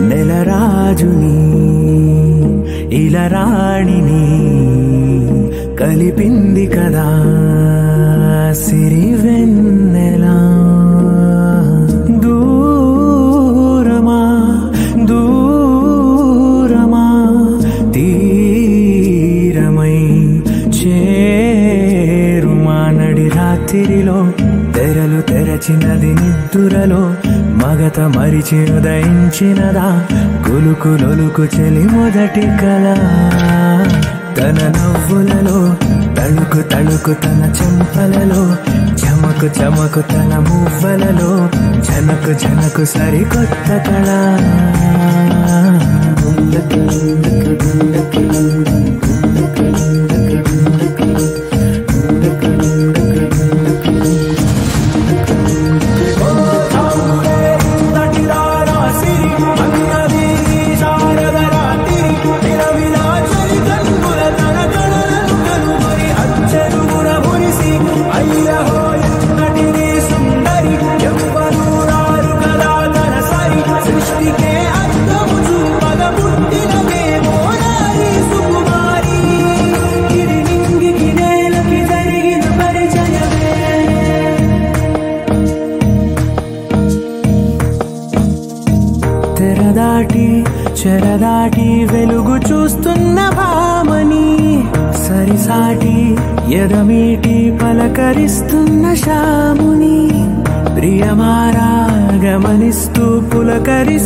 నెలరాజుని ఇలరాణిని కలిపింది కదా సిరివెన్నెలా. దూరమా దూరమా తీరమై చేరుమా నడి రాత్రిలో తెరలు తెరచినది నిద్దురలో మగత మరిచి ఉదయించినదా కులుకులొలుకు చెలి మొదటి కళ. తన నవ్వులలో తళుకు తళుకు తన చెంపలలో చమకు చమకు తన మువ్వలలో జనకు జనకు సరికొత్త కళ. తెరదాటి చెరదాటి వెలుగు చూస్తున్న భామని సరిసాటి ఎదమీటి పలకరిస్తున్న శాముని ప్రియమారా గమనిస్తూ పులకరిస్తూ